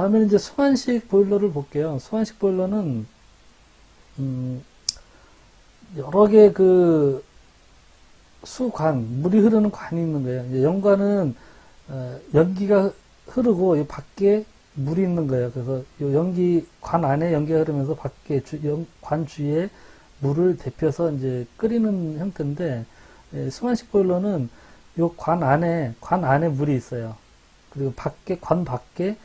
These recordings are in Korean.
다음에는 이제 수관식 보일러를 볼게요. 수관식 보일러는 여러 개 그 수관, 물이 흐르는 관이 있는 거예요. 이제 연관은 연기가 흐르고 이 밖에 물이 있는 거예요. 그래서 이 연기 관 안에 연기가 흐르면서 밖에 관 주위에 물을 데펴서 이제 끓이는 형태인데, 수관식 보일러는 이 관 안에 물이 있어요. 그리고 관 밖에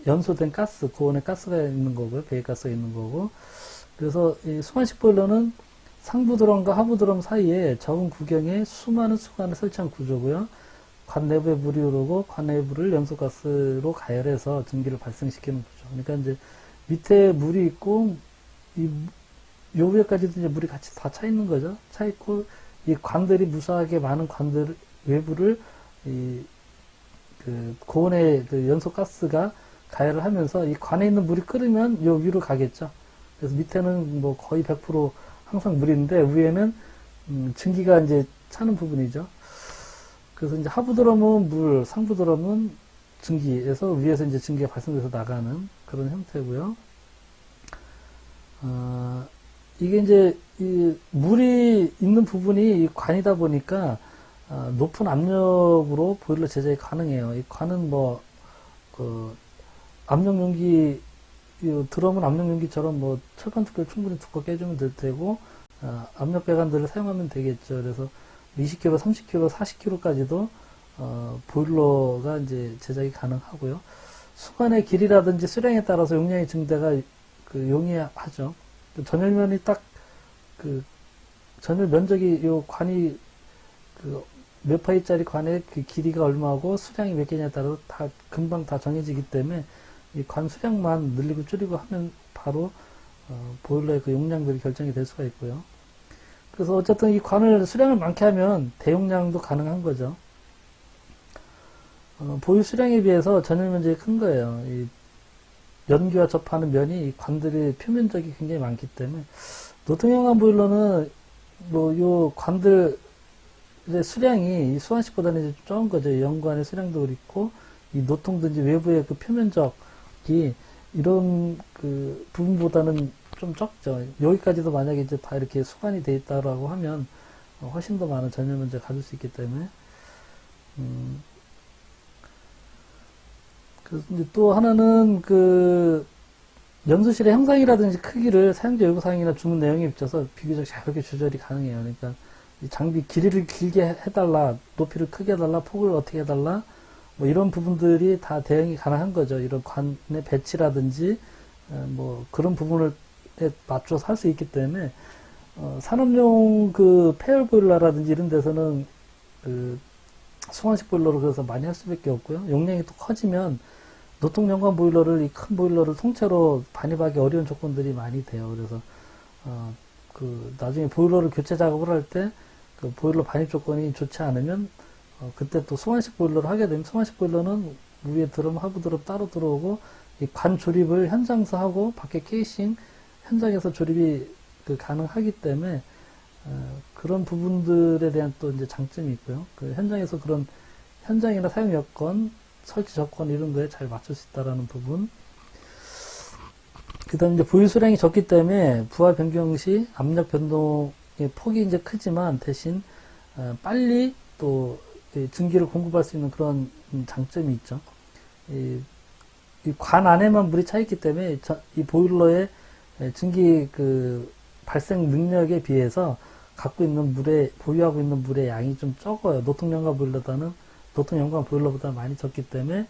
연소된 가스, 고온의 가스가 있는 거고요. 배기가스가 있는 거고. 그래서 이 수관식 보일러는 상부 드럼과 하부 드럼 사이에 적은 구경에 수많은 수관을 설치한 구조고요. 관 내부에 물이 흐르고 관 내부를 연소가스로 가열해서 전기를 발생시키는 구조. 그러니까 이제 밑에 물이 있고 요 위에까지도 이제 물이 같이 다 차 있는 거죠. 차 있고 이 관들이 무수하게 많은 관들 외부를 그 고온의 그 연소가스가 가열을 하면서 이 관에 있는 물이 끓으면 요 위로 가겠죠. 그래서 밑에는 뭐 거의 100% 항상 물인데 위에는 증기가 이제 차는 부분이죠. 그래서 이제 하부 드럼은 물, 상부 드럼은 증기에서 위에서 이제 증기가 발생돼서 나가는 그런 형태고요. 이게 이제 이 물이 있는 부분이 이 관이다 보니까 높은 압력으로 보일러 제작이 가능해요. 이 관은 뭐 그 압력 용기, 드럼은 압력 용기처럼 뭐 철판 두께를 충분히 두껍게 해주면 될 테고 압력 배관들을 사용하면 되겠죠. 그래서 20kg, 30kg, 40kg까지도 보일러가 이제 제작이 가능하고요. 수관의 길이라든지 수량에 따라서 용량의 증대가 용이하죠. 전열면이 딱 전열 면적이 요 관이 몇 파이짜리 관의 그 길이가 얼마고 수량이 몇 개냐에 따라서 다 금방 다 정해지기 때문에 이 관 수량만 늘리고 줄이고 하면 바로 보일러의 그 용량들이 결정이 될 수가 있고요. 그래서 어쨌든 이 관을 수량을 많게 하면 대용량도 가능한 거죠. 보유 수량에 비해서 전열 면적이 큰 거예요. 이 연기와 접하는 면이 이 관들의 표면적이 굉장히 많기 때문에 노통연관 보일러는 뭐 요 관들의 수량이 이 수관식보다는 이제 적은 거죠. 연관의 수량도 그렇고 이 노통든지 외부의 그 표면적이 이런 그 부분보다는 좀 적죠. 여기까지도 만약에 이제 다 이렇게 수관이 돼 있다라고 하면 훨씬 더 많은 전열 면적을 가질 수 있기 때문에 그래서 이제 또 하나는 그 연소실의 형상이라든지 크기를 사용자 요구사항이나 주문 내용에 비춰서 비교적 자유롭게 조절이 가능해요. 그러니까 이 장비 길이를 길게 해달라, 높이를 크게 해달라, 폭을 어떻게 해달라, 뭐 이런 부분들이 다 대응이 가능한 거죠. 이런 관의 배치라든지 뭐 그런 부분을 맞춰서 할 수 있기 때문에 산업용 그 폐열 보일러라든지 이런 데서는 그 수관식 보일러로 그래서 많이 할 수밖에 없고요. 용량이 또 커지면 노통연관 보일러를 이 큰 보일러를 통째로 반입하기 어려운 조건들이 많이 돼요. 그래서 그 나중에 보일러를 교체 작업을 할 때 그 보일러 반입 조건이 좋지 않으면 그때 또 수관식 보일러를 하게 되면 수관식 보일러는 위에 드럼, 하부 드럼 따로 들어오고 이 관 조립을 현장에서 하고 밖에 케이싱 현장에서 조립이 가능하기 때문에 그런 부분들에 대한 또 이제 장점이 있고요. 그 현장에서 그런 현장이나 사용 여건, 설치 조건 이런 거에 잘 맞출 수 있다라는 부분. 그 다음에 이제 보유 수량이 적기 때문에 부하 변경 시 압력 변동의 폭이 이제 크지만 대신 빨리 또 증기를 공급할 수 있는 그런 장점이 있죠. 이 관 안에만 물이 차 있기 때문에 이 보일러의 증기 그 발생 능력에 비해서 보유하고 있는 물의 양이 좀 적어요. 노통연관 보일러보다는 많이 적기 때문에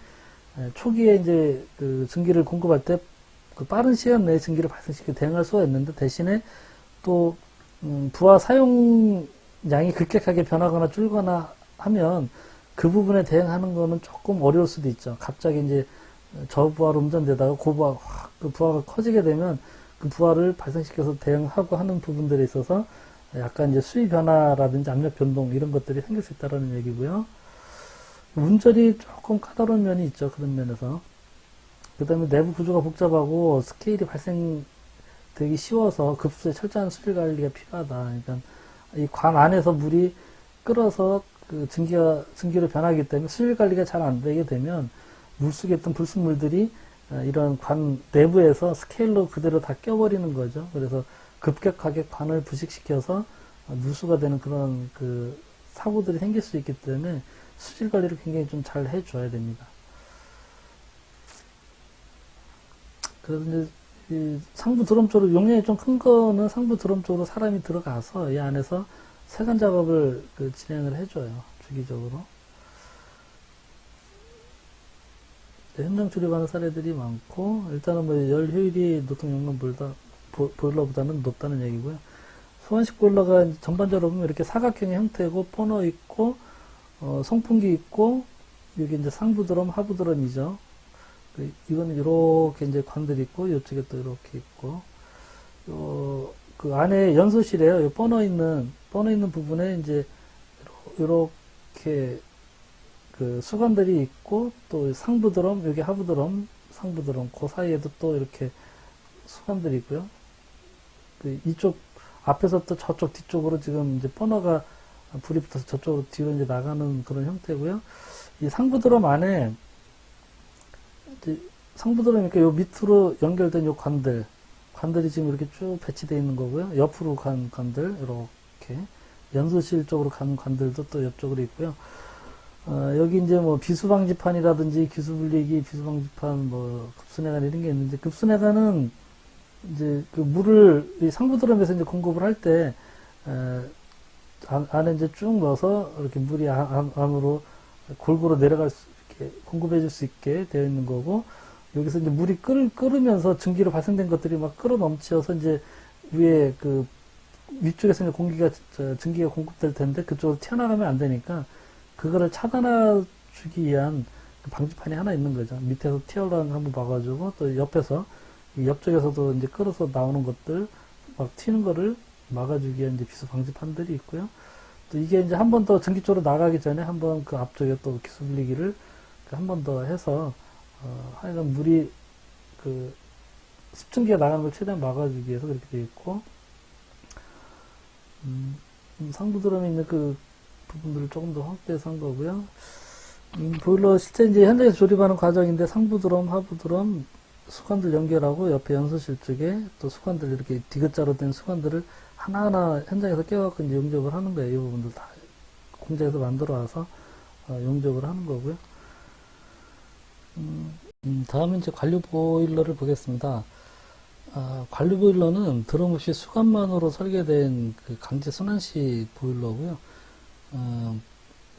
초기에 이제 그 증기를 공급할 때 그 빠른 시간 내에 증기를 발생시켜 대응할 수가 있는데 대신에 또 부하 사용량이 급격하게 변하거나 줄거나 하면 그 부분에 대응하는 거는 조금 어려울 수도 있죠. 갑자기 이제 저부하로 운전되다가 그 부하가 커지게 되면 그 부하를 발생시켜서 대응하고 하는 부분들에 있어서 약간 이제 수위 변화라든지 압력 변동 이런 것들이 생길 수 있다는 얘기고요. 운전이 조금 까다로운 면이 있죠. 그런 면에서. 그 다음에 내부 구조가 복잡하고 스케일이 발생되기 쉬워서 급수에 철저한 수질 관리가 필요하다. 그러니까 이 관 안에서 물이 끓어서 그 증기로 변하기 때문에 수질 관리가 잘 안 되게 되면 물속에 있던 불순물들이 이런 관 내부에서 스케일로 그대로 다 껴버리는 거죠. 그래서 급격하게 관을 부식시켜서 누수가 되는 그런 그 사고들이 생길 수 있기 때문에 수질 관리를 굉장히 좀 잘 해줘야 됩니다. 그래서 이제 이 상부 드럼 쪽으로 용량이 좀 큰 거는 상부 드럼 쪽으로 사람이 들어가서 이 안에서 세관 작업을 진행을 해줘요. 주기적으로. 현장 출입하는 사례들이 많고, 일단은 뭐 열 효율이 노통 용량 보일러보다는 높다는 얘기고요. 소환식 보일러가 전반적으로 보면 이렇게 사각형의 형태고, 버너 있고, 송풍기 있고, 여기 이제 상부 드럼, 하부 드럼이죠. 이거는 이렇게 이제 관들이 있고, 이쪽에 또 이렇게 있고, 그 안에 연소실에요. 버너 있는 부분에 이제 이렇게 그 수건들이 있고, 또 상부 드럼, 여기 하부 드럼, 상부 드럼, 그 사이에도 또 이렇게 수건들이 있고요. 그 이쪽 앞에서 또 저쪽 뒤쪽으로 지금 이제 버너가 불이 붙어서 저쪽으로 뒤로 이제 나가는 그런 형태고요. 이 상부 드럼 안에 이제 상부 드럼이니까 요 밑으로 연결된 요 관들이 지금 이렇게 쭉 배치되어 있는 거고요. 옆으로 간 관들, 이렇게 연소실 쪽으로 가는 관들도 또 옆쪽으로 있고요. 여기 이제 뭐 비수방지판이라든지 기수분리기, 비수방지판, 뭐 급수내관 이런 게 있는데, 급수내관은 이제 그 물을 이 상부 드럼에서 이제 공급을 할 때 안에 이제 쭉 넣어서 이렇게 물이 안으로 골고루 내려갈 수 이렇게 공급해 줄 수 있게 되어 있는 거고, 여기서 이제 물이 끓으면서 증기로 발생된 것들이 막 끌어 넘쳐서 이제 위에 그 위쪽에서 이제 증기가 공급될 텐데 그쪽으로 튀어나가면 안 되니까 그거를 차단해 주기 위한 그 방지판이 하나 있는 거죠. 밑에서 튀어나가는 거 한번 봐가지고, 또 옆에서 옆쪽에서도 이제 끌어서 나오는 것들 막 튀는 거를 막아주기 위한 이제 비수 방지판들이 있고요. 또 이게 이제 한 번 더 전기 쪽으로 나가기 전에 한번 그 앞쪽에 또 기수 분리기를 한 번 더 해서 하여간 물이 그 습증기가 나가는 걸 최대한 막아주기 위해서 그렇게 되어 있고, 상부 드럼에 있는 그 부분들을 조금 더 확대해서 한 거고요. 보일러 실제 이제 현장에서 조립하는 과정인데, 상부 드럼, 하부 드럼, 수관들 연결하고 옆에 연소실 쪽에 또 수관들 이렇게 디귿자로 된 수관들을 하나하나 현장에서 껴갖고 이제 용접을 하는 거예요. 이 부분들 다 공장에서 만들어 와서 용접을 하는 거고요. 다음은 이제 관류 보일러를 보겠습니다. 관류 보일러는 드럼 없이 수관만으로 설계된 그 강제 순환식 보일러고요.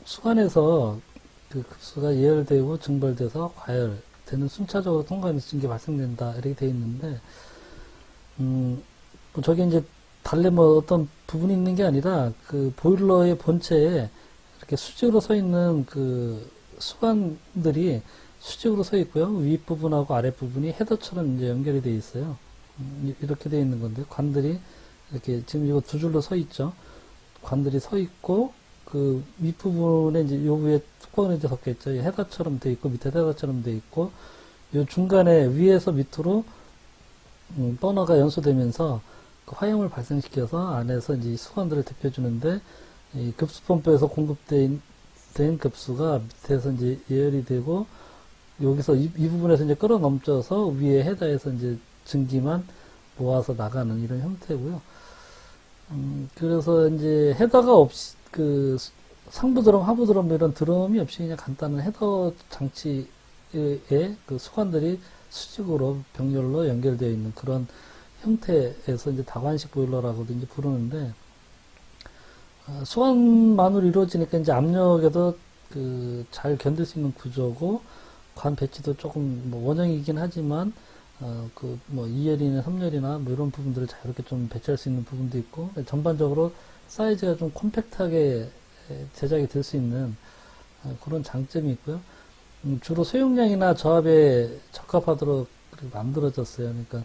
수관에서 그 급수가 예열되고 증발돼서 과열되는 순차적으로 통과하면서 증기 발생된다 이렇게 되어 있는데, 저게 이제 달래 뭐 어떤 부분이 있는 게 아니라 그 보일러의 본체에 이렇게 수직으로 서 있는 그 수관들이 수직으로 서 있고요. 윗부분하고 아랫부분이 헤더처럼 이제 연결이 되어 있어요. 이렇게 되어 있는 건데, 관들이 이렇게 지금 이거 두 줄로 서 있죠. 관들이 서 있고, 그 윗부분에 이제 요 위에 뚜껑이 이제 섞여 있죠. 헤더처럼 되어 있고, 밑에 헤더처럼 되어 있고, 요 중간에 위에서 밑으로 버너가 연소되면서 그 화염을 발생시켜서 안에서 이제 수관들을 데펴주는데, 이 급수 펌프에서 공급된 급수가 밑에서 이제 예열이 되고, 여기서 이 부분에서 이제 끌어 넘쳐서 위에 헤더에서 이제 증기만 모아서 나가는 이런 형태고요. 그래서 이제 헤더가 없이 그 상부 드럼, 하부 드럼 이런 드럼이 없이 그냥 간단한 헤더 장치에 그 수관들이 수직으로 병렬로 연결되어 있는 그런 형태에서 이제 다관식 보일러라고도 이제 부르는데, 수관만으로 이루어지니까 이제 압력에도 그 잘 견딜 수 있는 구조고, 관 배치도 조금 뭐 원형이긴 하지만 그 뭐 2열이나 3열이나 뭐 이런 부분들을 자유롭게 좀 배치할 수 있는 부분도 있고, 전반적으로 사이즈가 좀 컴팩트하게 제작이 될 수 있는 그런 장점이 있고요. 주로 소용량이나 저압에 적합하도록 만들어졌어요. 그러니까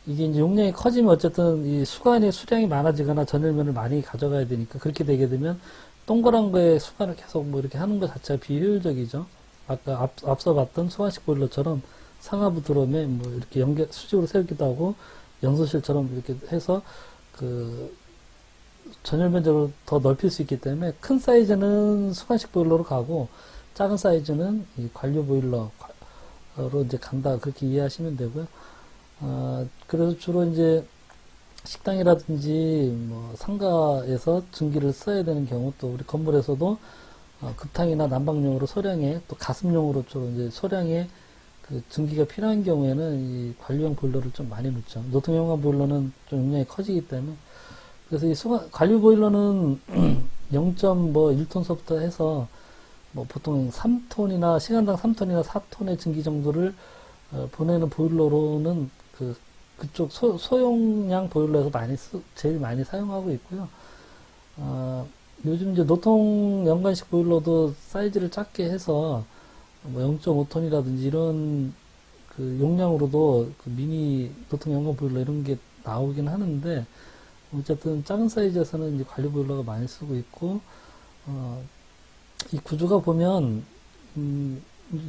이게 이제 용량이 커지면 어쨌든 이 수관의 수량이 많아지거나 전열면을 많이 가져가야 되니까, 그렇게 되게 되면 동그란 거에 수관을 계속 뭐 이렇게 하는 것 자체가 비효율적이죠. 아까 앞서 봤던 수관식 보일러처럼 상하부 드럼에 뭐 이렇게 수직으로 세우기도 하고, 연소실처럼 이렇게 해서 그 전열 면적을 더 넓힐 수 있기 때문에, 큰 사이즈는 수관식 보일러로 가고, 작은 사이즈는 이 관류 보일러, 이제 간다. 그렇게 이해하시면 되고요. 그래서 주로 이제 식당이라든지 뭐 상가에서 증기를 써야 되는 경우, 또 우리 건물에서도 급탕이나 난방용으로 소량의, 또 가습용으로 주로 이제 소량의 그 증기가 필요한 경우에는 이 관리용 보일러를 좀 많이 넣죠. 노통형광 보일러는 좀 용량이 커지기 때문에. 그래서 이 관리 보일러는 0.1톤서부터 해서 뭐 보통 3톤이나 시간당 3톤이나 4톤의 증기 정도를 보내는 보일러로는 그쪽 소용량 보일러에서 제일 많이 사용하고 있고요. 요즘 이제 노통 연관식 보일러도 사이즈를 작게 해서 뭐 0.5톤이라든지 이런 그 용량으로도 그 미니 노통 연관 보일러 이런 게 나오긴 하는데, 어쨌든 작은 사이즈에서는 이제 관리 보일러가 많이 쓰고 있고, 이 구조가 보면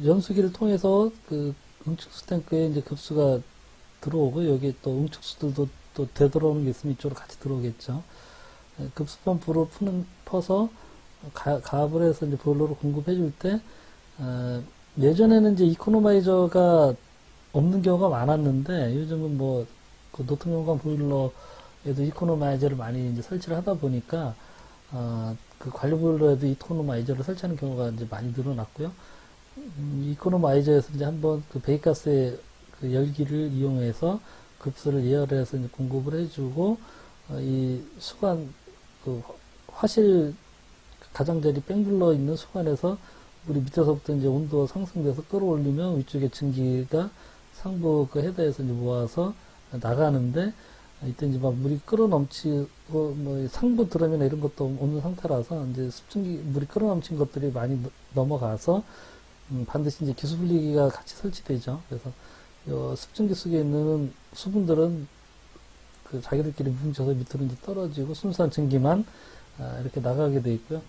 연수기를 통해서 그 응축수 탱크에 이제 급수가 들어오고, 여기 또 응축수들도 또 되돌아오는 게 있으면 이쪽으로 같이 들어오겠죠. 급수 펌프로 퍼서 가압을 해서 이제 보일러로 공급해 줄 때, 예전에는 이제 이코노마이저가 없는 경우가 많았는데, 요즘은 뭐 그 노통연관 보일러에도 이코노마이저를 많이 이제 설치를 하다 보니까 그 관리 보일러에도 이코노마이저를 설치하는 경우가 이제 많이 늘어났고요. 이코노마이저에서 이제 한번 그 배기가스의 그 열기를 이용해서 급수를 예열해서 이제 공급을 해주고, 이 수관 그 화실 가장자리 뺑불러 있는 수관에서 우리 밑에서부터 이제 온도가 상승돼서 끌어올리면 위쪽에 증기가 상부 그 헤더에서 이제 모아서 나가는데, 이때 이제 막 물이 끌어넘치고 뭐 상부 드럼이나 이런 것도 없는 상태라서 이제 습증기 물이 끌어넘친 것들이 많이 넘어가서 반드시 이제 기수분리기가 같이 설치되죠. 그래서 습증기 속에 있는 수분들은 그 자기들끼리 뭉쳐서 밑으로 이제 떨어지고 순수한 증기만 이렇게 나가게 돼 있고요.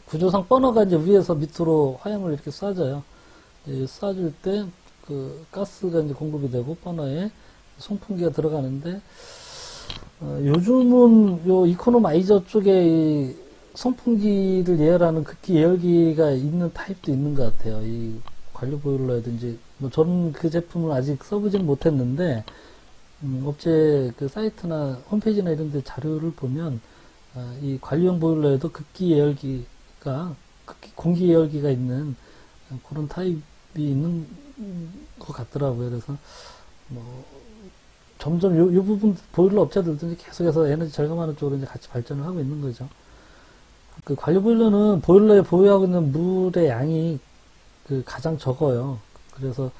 구조상 버너가 이제 위에서 밑으로 화염을 이렇게 쏴줘요. 쏴줄 때 그 가스가 이제 공급이 되고 버너에 송풍기가 들어가는데, 요즘은 요 이코노마이저 쪽에 이 송풍기를 예열하는 극기 예열기가 있는 타입도 있는 것 같아요. 이 관리 보일러라든지, 뭐 저는 그 제품을 아직 써보지는 못했는데, 업체 그 사이트나 홈페이지나 이런 데 자료를 보면, 이 관리용 보일러에도 극기 예열기가, 공기 예열기가 있는 그런 타입이 있는 것 같더라고요. 그래서, 뭐, 점점 요 부분 보일러 업체들도 계속해서 에너지 절감하는 쪽으로 이제 같이 발전을 하고 있는 거죠. 그 관리 보일러는 보일러에 보유하고 있는 물의 양이 그 가장 적어요. 그래서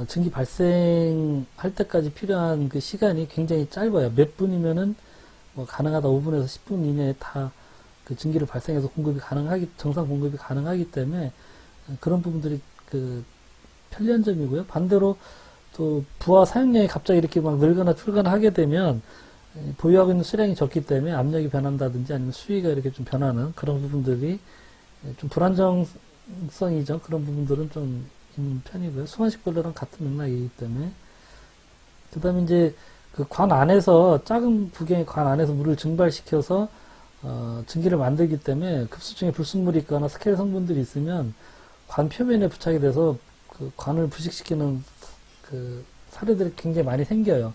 증기 발생할 때까지 필요한 그 시간이 굉장히 짧아요. 몇 분이면은 뭐 가능하다 5분에서 10분 이내에 다 그 증기를 발생해서 정상 공급이 가능하기 때문에 그런 부분들이 그 편리한 점이고요. 반대로 또 부하 사용량이 갑자기 이렇게 막 늘거나 줄거나 하게 되면 보유하고 있는 수량이 적기 때문에 압력이 변한다든지 아니면 수위가 이렇게 좀 변하는 그런 부분들이 좀 불안정성이죠. 그런 부분들은 좀 있는 편이고요. 수관식 보일러랑 같은 맥락이기 때문에. 그 다음에 이제 그 관 안에서, 작은 구경의 관 안에서 물을 증발시켜서 증기를 만들기 때문에 급수 중에 불순물이 있거나 스켈 성분들이 있으면 관 표면에 부착이 돼서 그 관을 부식시키는 그 사례들이 굉장히 많이 생겨요.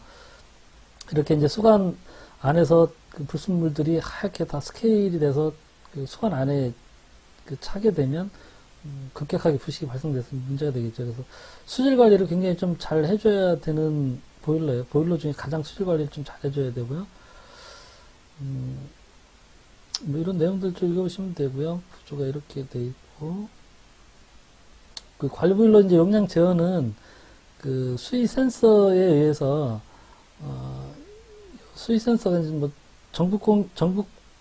이렇게 이제 수관 안에서 그 불순물들이 하얗게 다 스케일이 돼서 그 수관 안에 그 차게 되면 급격하게 부식이 발생돼서 문제가 되겠죠. 그래서 수질 관리를 굉장히 좀 잘 해줘야 되는 보일러예요. 보일러 중에 가장 수질 관리를 좀 잘 해줘야 되고요. 뭐 이런 내용들 좀 읽어보시면 되고요. 구조가 이렇게 돼 있고, 그 관리 보일러 이제 용량 제어는 그 수위 센서에 의해서 수위 센서가 이제 뭐 전국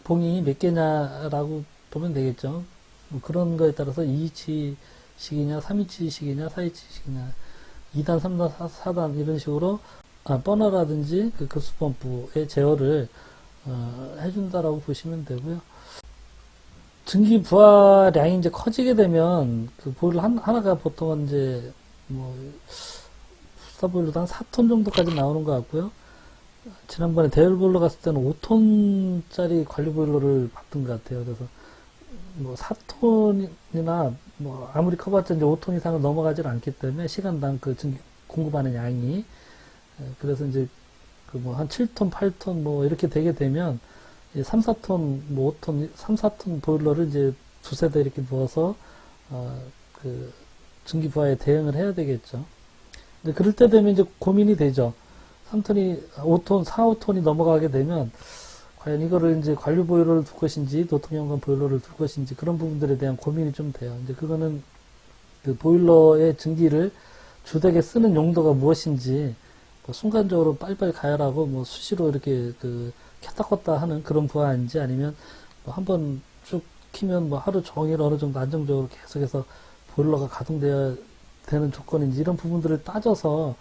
봉이 몇 개냐라고 보면 되겠죠. 뭐 그런 거에 따라서 2인치식이냐, 3인치식이냐, 4인치식이냐, 2단, 3단, 4단 이런 식으로 버너라든지 그 급수 펌프의 제어를 해준다라고 보시면 되고요. 증기 부하량이 이제 커지게 되면 그 보일러 하나가 보통은 이제 뭐 스타보일러도 한 4톤 정도까지 나오는 것 같고요. 지난번에 대열 보일러 갔을 때는 5톤짜리 관리 보일러를 봤던 것 같아요. 그래서 뭐 4톤이나 뭐 아무리 커봤자 이제 5톤 이상을 넘어가질 않기 때문에 시간당 그 증기 공급하는 양이 그래서 이제 그 뭐 한 7톤, 8톤 뭐 이렇게 되게 되면 3, 4톤, 뭐 5톤, 3, 4톤 보일러를 이제 두세 대 이렇게 부어서 그 증기 부하에 대응을 해야 되겠죠. 근데 그럴 때 되면 이제 고민이 되죠. 3톤이 5톤, 4, 5톤이 넘어가게 되면 과연 이거를 이제 관류 보일러를 둘 것인지 노통연관 보일러를 둘 것인지 그런 부분들에 대한 고민이 좀 돼요. 이제 그거는 그 보일러의 증기를 주되게 쓰는 용도가 무엇인지 뭐 순간적으로 빨리빨리 가열하고 뭐 수시로 이렇게 그 켰다 껐다 하는 그런 부하인지 아니면 뭐 한번 쭉 키면 뭐 하루 종일 어느 정도 안정적으로 계속해서 보일러가 가동되어야 되는 조건인지 이런 부분들을 따져서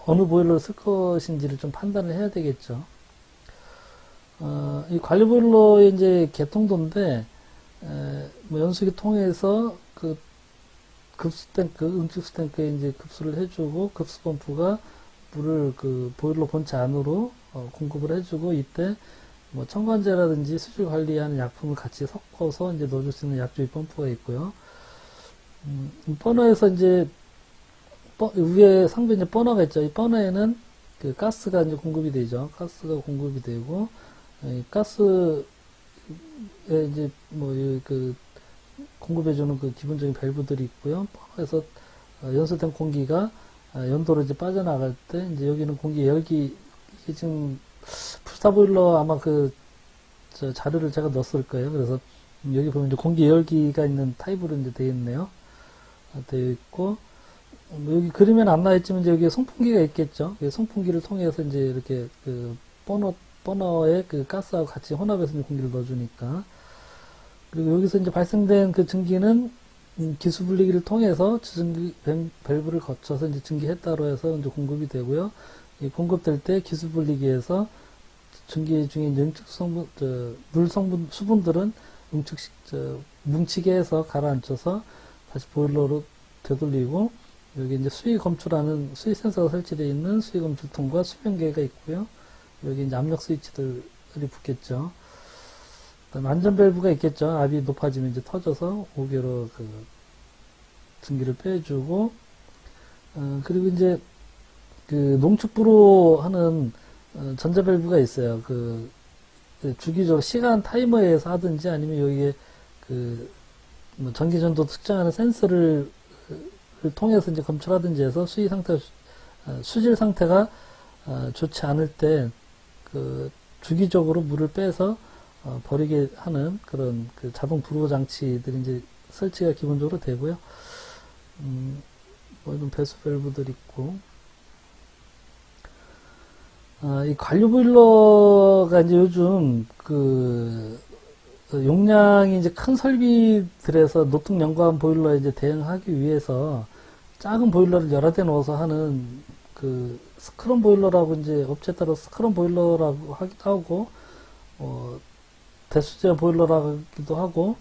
어느 보일러를 쓸 것인지를 좀 판단을 해야 되겠죠. 이 관리 보일러의 이제 개통도인데 뭐 연수기 통해서 그 급수 탱크, 응축수 탱크에 이제 급수를 해주고 급수 펌프가 물을 그 보일러 본체 안으로 공급을 해주고 이때 뭐 첨가제라든지 수질 관리하는 약품을 같이 섞어서 이제 넣어줄 수 있는 약주입 펌프가 있고요. 이 버너에서 이제 위에 상부에 이제 버너가 있죠. 이 버너에는 그 가스가 이제 공급이 되죠. 가스가 공급이 되고 이 가스에 이제 뭐 그 공급해주는 그 기본적인 밸브들이 있고요. 버너에서 연소된 공기가 연도로 이제 빠져나갈 때 이제 여기는 공기 열기 이게 지금 풀스타 보일러 아마 그 저 자료를 제가 넣었을 거예요. 그래서 여기 보면 이제 공기 열기가 있는 타입으로 이제 되어 있네요. 되어 있고 뭐 여기 그림에는 안 나와있지만 이제 여기에 송풍기가 있겠죠. 송풍기를 통해서 이제 이렇게 그 버너에 그 가스하고 같이 혼합해서 이제 공기를 넣어주니까 그리고 여기서 이제 발생된 그 증기는 기수 분리기를 통해서 주증기 밸브를 거쳐서 이제 증기했다로 해서 이제 공급이 되고요. 공급될 때 기수 분리기에서 증기 중에 응축 성분, 물 성분, 수분들은 뭉치게 해서 가라앉혀서 다시 보일러로 되돌리고, 여기 이제 수위 검출하는 수위 센서가 설치되어 있는 수위 검출통과 수변계가 있고요. 여기 이제 압력 스위치들이 붙겠죠. 그다음에 안전 밸브가 있겠죠. 압이 높아지면 이제 터져서 5개로 그 증기를 빼주고, 그리고 이제 그 농축부로 하는 전자 밸브가 있어요. 그 주기적 시간 타이머에 의해서 하든지 아니면 여기에 그 뭐 전기 전도 측정하는 센서를 통해서 이제 검출하든지 해서 수질 상태가 좋지 않을 때 그 주기적으로 물을 빼서 버리게 하는 그런 그 자동 불호 장치들이 이제 설치가 기본적으로 되고요. 뭐 이런 배수 밸브들 있고, 이 관류 보일러가 이제 요즘 그 용량이 이제 큰 설비들에서 노통 연관 보일러에 이제 대응하기 위해서 작은 보일러를 여러 대 넣어서 하는 그 스크럼 보일러라고 이제 업체에 따라 스크럼 보일러라고 하기도 하고, 대수제 보일러라기도 하고,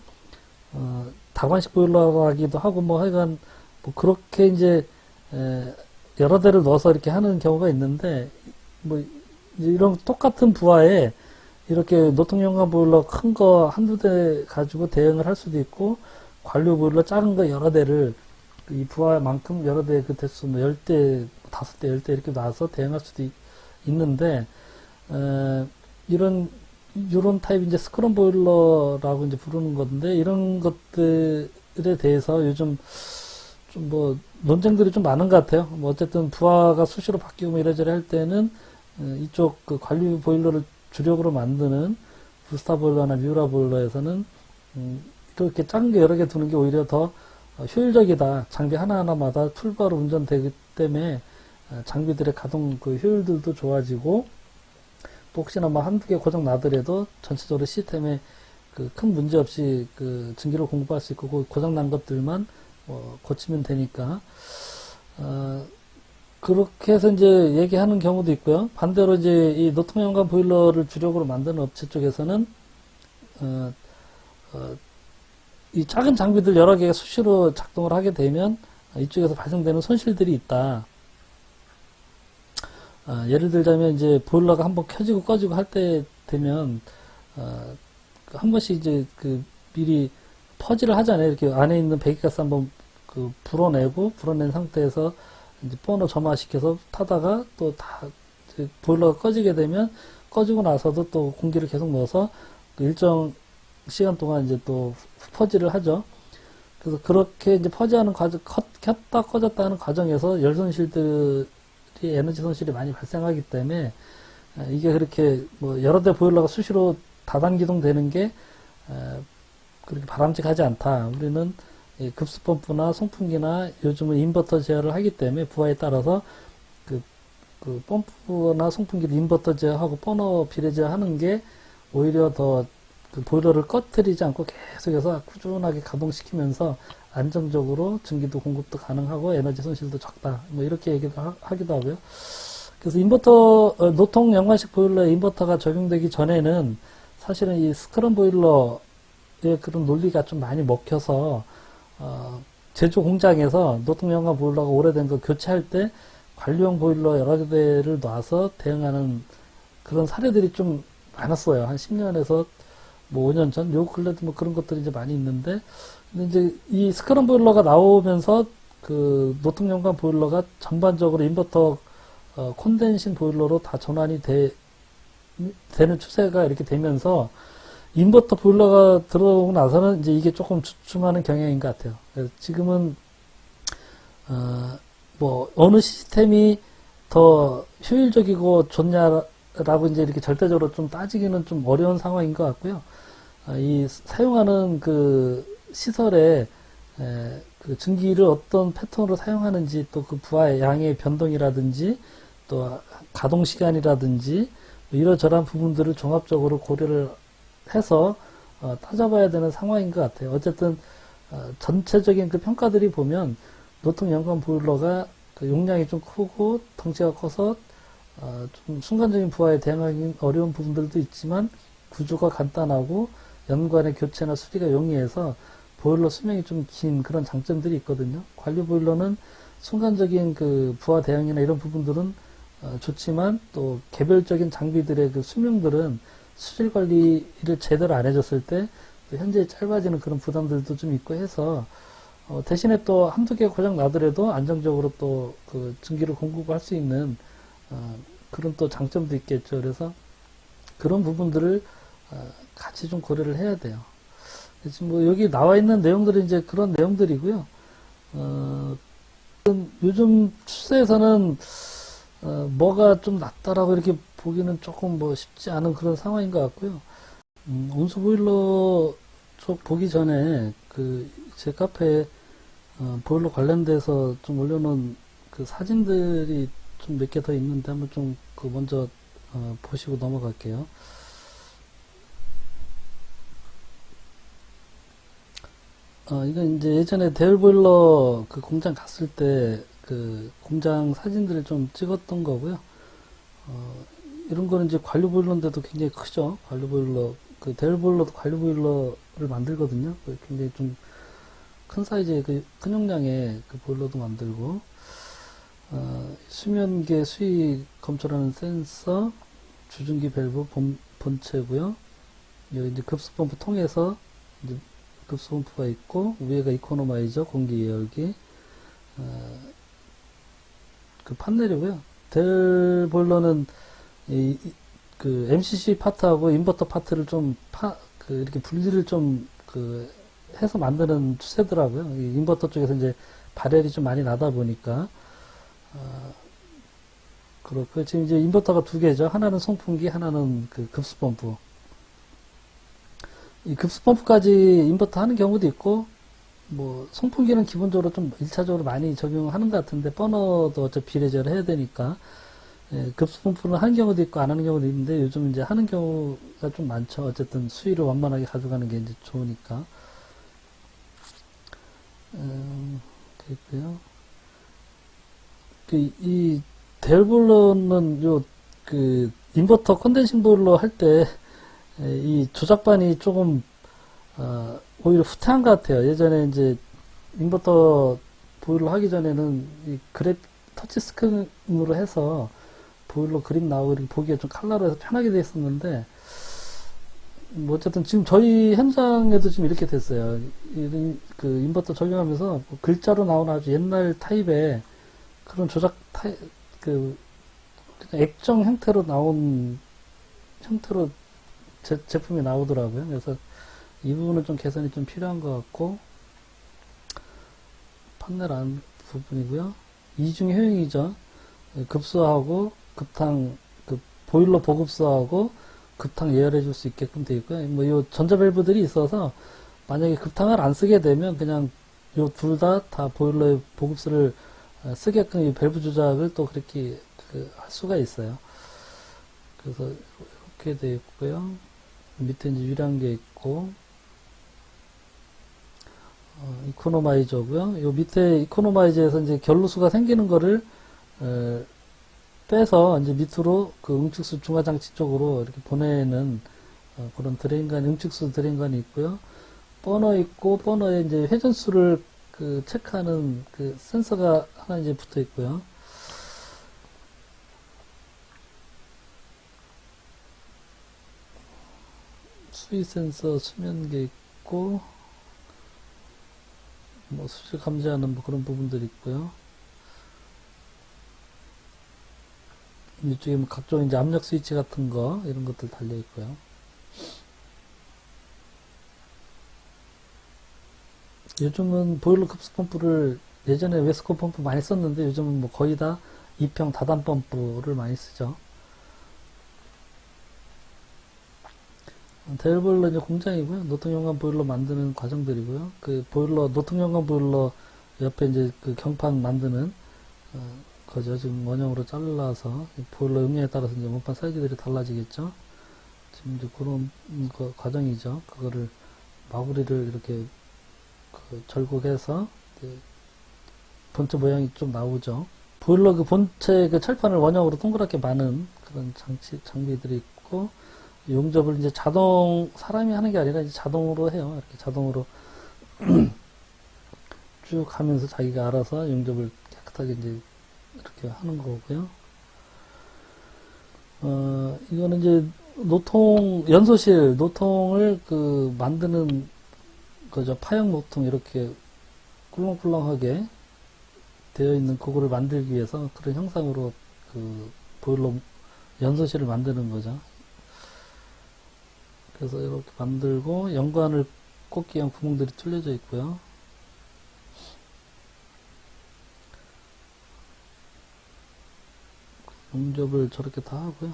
다관식 보일러라기도 하고, 뭐 하여간 뭐 그렇게 이제 여러 대를 넣어서 이렇게 하는 경우가 있는데, 뭐 이런 똑같은 부하에 이렇게 노통연관 보일러 큰 거 한두 대 가지고 대응을 할 수도 있고, 관류 보일러 작은 거 여러 대를 이 부하만큼 여러 대 그 대수 뭐 10대, 5대, 10대 이렇게 놔서 대응할 수도 있는데, 이런 타입 이제 스크럼 보일러라고 이제 부르는 건데, 이런 것들에 대해서 요즘 좀 뭐 논쟁들이 좀 많은 것 같아요. 뭐 어쨌든 부하가 수시로 바뀌고 뭐 이래저래 할 때는 이쪽 그 관류 보일러를 주력으로 만드는 부스타 보일러나 미우라 보일러에서는 그렇게 작은 게 여러 개 두는 게 오히려 더 효율적이다. 장비 하나하나마다 툴바로 운전되기 때문에 장비들의 가동 그 효율들도 좋아지고, 또 혹시나 뭐 한두 개 고장 나더라도 전체적으로 시스템에 그 큰 문제 없이 그 증기를 공급할 수 있고, 고장 난 것들만 고치면 되니까 그렇게 해서 이제 얘기하는 경우도 있고요. 반대로 이제 이 노통연관 보일러를 주력으로 만드는 업체 쪽에서는 이 작은 장비들 여러 개가 수시로 작동을 하게 되면 이쪽에서 발생되는 손실들이 있다. 예를 들자면 이제 보일러가 한번 켜지고 꺼지고 할 때 되면 한 번씩 이제 그 미리 퍼지를 하잖아요. 이렇게 안에 있는 배기가스 한번 불어낸 상태에서 이제 버너 점화시켜서 타다가 또 다 보일러가 꺼지게 되면 꺼지고 나서도 또 공기를 계속 넣어서 그 일정 시간 동안 이제 또 퍼지를 하죠. 그래서 그렇게 이제 퍼지하는 과정, 켰다 꺼졌다 하는 과정에서 열 손실들이 에너지 손실이 많이 발생하기 때문에 이게 그렇게 뭐 여러 대 보일러가 수시로 다단 기동되는 게 그렇게 바람직하지 않다. 우리는 급수 펌프나 송풍기나 요즘은 인버터 제어를 하기 때문에 부하에 따라서 그 펌프나 송풍기를 인버터 제어하고 버너 비례 제어하는 게 오히려 더 그 보일러를 꺼뜨리지 않고 계속해서 꾸준하게 가동시키면서 안정적으로 전기도 공급도 가능하고 에너지 손실도 적다. 뭐 이렇게 얘기도 하기도 하고요. 그래서 노통 연관식 보일러에 인버터가 적용되기 전에는 사실은 이 스크럼 보일러의 그런 논리가 좀 많이 먹혀서 제조 공장에서 노통 연관 보일러가 오래된 거 교체할 때 관리용 보일러 여러 대를 놔서 대응하는 그런 사례들이 좀 많았어요. 한 10년에서 뭐 5년 전, 요 근래도 뭐 그런 것들이 이제 많이 있는데, 근데 이제 이 스크럼 보일러가 나오면서 그 노통 연관 보일러가 전반적으로 인버터 콘덴싱 보일러로 다 전환이 되는 추세가 이렇게 되면서 인버터 보일러가 들어오고 나서는 이제 이게 조금 주춤하는 경향인 것 같아요. 그래서 지금은 뭐 어느 시스템이 더 효율적이고 좋냐라고 이제 이렇게 절대적으로 좀 따지기는 좀 어려운 상황인 것 같고요. 이 사용하는 그 시설에 그 증기를 어떤 패턴으로 사용하는지 또 그 부하의 양의 변동이라든지 또 가동 시간이라든지 이러저러한 부분들을 종합적으로 고려를 해서 따져봐야 되는 상황인 것 같아요. 어쨌든 전체적인 그 평가들이 보면 노통 연관 보일러가 그 용량이 좀 크고 덩치가 커서 좀 순간적인 부하에 대응하기 어려운 부분들도 있지만 구조가 간단하고 연관의 교체나 수리가 용이해서 보일러 수명이 좀 긴 그런 장점들이 있거든요. 관리 보일러는 순간적인 그 부하 대응이나 이런 부분들은 좋지만 또 개별적인 장비들의 그 수명들은 수질 관리를 제대로 안 해줬을 때 현재 짧아지는 그런 부담들도 좀 있고 해서 대신에 또 한두 개 고장 나더라도 안정적으로 또 그 전기를 공급할 수 있는 그런 또 장점도 있겠죠. 그래서 그런 부분들을 같이 좀 고려를 해야 돼요. 지금 뭐 여기 나와 있는 내용들은 이제 그런 내용들이고요. 요즘 추세에서는 뭐가 좀 낫다라고 이렇게 보기는 조금 뭐 쉽지 않은 그런 상황인 것 같고요. 온수 보일러 쪽 보기 전에 그 제 카페에 보일러 관련돼서 좀 올려놓은 그 사진들이 좀 몇 개 더 있는데 한번 좀 그 먼저 보시고 넘어갈게요. 이건 이제 예전에 대열보일러 그 공장 갔을 때 그 공장 사진들을 좀 찍었던 거고요. 이런 거는 이제 관료보일러인데도 굉장히 크죠. 관료보일러, 그 대열보일러도 관료보일러를 만들거든요. 굉장히 좀 큰 사이즈의 큰 용량의 그 보일러도 만들고, 수면계 수위 검출하는 센서, 주중기 밸브 본체고요. 여기 이제 급수펌프 통해서 이제 급수펌프가 있고 위에가 이코노마이저 공기 예열기 그 판넬이고요. 델 보일러는 그 MCC 파트하고 인버터 파트를 좀 이렇게 분리를 좀 해서 만드는 추세더라고요. 인버터 쪽에서 이제 발열이 좀 많이 나다 보니까 그렇고 지금 이제 인버터가 두 개죠. 하나는 송풍기, 하나는 그 급수펌프. 이 급수펌프까지 인버터 하는 경우도 있고, 뭐, 송풍기는 기본적으로 좀 1차적으로 많이 적용하는 것 같은데, 버너도 어차피 비례제를 해야 되니까, 급수펌프는 하는 경우도 있고, 안 하는 경우도 있는데, 요즘 이제 하는 경우가 좀 많죠. 어쨌든 수위를 완만하게 가져가는 게 이제 좋으니까. 그랬고요. 이 대열보일러는 인버터 컨덴싱 보일러 할 때, 이 조작반이 조금 오히려 후퇴한 것 같아요. 예전에 이제 인버터 보일러 하기 전에는 이 터치 스크린으로 해서 보일러 그림 나오고 이렇게 보기가 좀 칼라로 해서 편하게 돼 있었는데 뭐 어쨌든 지금 저희 현장에도 지금 이렇게 됐어요. 그 인버터 적용하면서 글자로 나오는 아주 옛날 타입의 그런 조작 타입, 그 그냥 액정 형태로 나온 형태로 제품이 나오더라고요. 그래서 이 부분은 좀 개선이 좀 필요한 것 같고, 판넬 안 부분이고요. 이중 효용이죠. 급수하고 급탕, 그 보일러 보급수하고 급탕 예열해 줄 수 있게끔 되어 있고요. 뭐 이 전자밸브들이 있어서 만약에 급탕을 안 쓰게 되면 그냥 요 둘 다 보일러의 보급수를 쓰게끔 이 밸브 조작을 또 그렇게 할 수가 있어요. 그래서 이렇게 되어 있고요. 밑에 이제 유량계 있고, 이코노마이저고요. 요 밑에 이코노마이저에서 이제 결로수가 생기는 거를 빼서 이제 밑으로 그 응축수 중화장치 쪽으로 이렇게 보내는 그런 드레인관, 응축수 드레인관이 있고요. 버너 있고, 버너에 이제 회전수를 그 체크하는 그 센서가 하나 이제 붙어 있고요. 수위 센서 수면계 있고, 뭐 수질 감지하는 뭐 그런 부분들이 있고요. 이쪽에 뭐 각종 이제 압력 스위치 같은 거 이런 것들 달려 있고요. 요즘은 보일러 급수 펌프를 예전에 웨스코 펌프 많이 썼는데 요즘은 뭐 거의 다 2평 다단 펌프를 많이 쓰죠. 대열보일러 이제 공장이고요. 노통연관 보일러 만드는 과정들이고요. 그 보일러, 노통연관 보일러 옆에 이제 그 경판 만드는, 거죠. 지금 원형으로 잘라서 보일러 용량에 따라서 이제 원판 사이즈들이 달라지겠죠. 지금 이제 그런 과정이죠. 그거를 마구리를 이렇게 절곡해서 본체 모양이 좀 나오죠. 보일러 그 본체 그 철판을 원형으로 동그랗게 마는 그런 장비들이 있고, 용접을 이제 사람이 하는 게 아니라 이제 자동으로 해요. 이렇게 자동으로 쭉 하면서 자기가 알아서 용접을 깨끗하게 이제 이렇게 하는 거고요. 이거는 이제 노통을 그 만드는 거죠. 파형 노통 이렇게 꿀렁꿀렁하게 되어 있는 그거를 만들기 위해서 그런 형상으로 그 보일러 연소실을 만드는 거죠. 그래서 이렇게 만들고 연관을 꽂기 위한 구멍들이 뚫려져 있고요. 용접을 저렇게 다 하고요.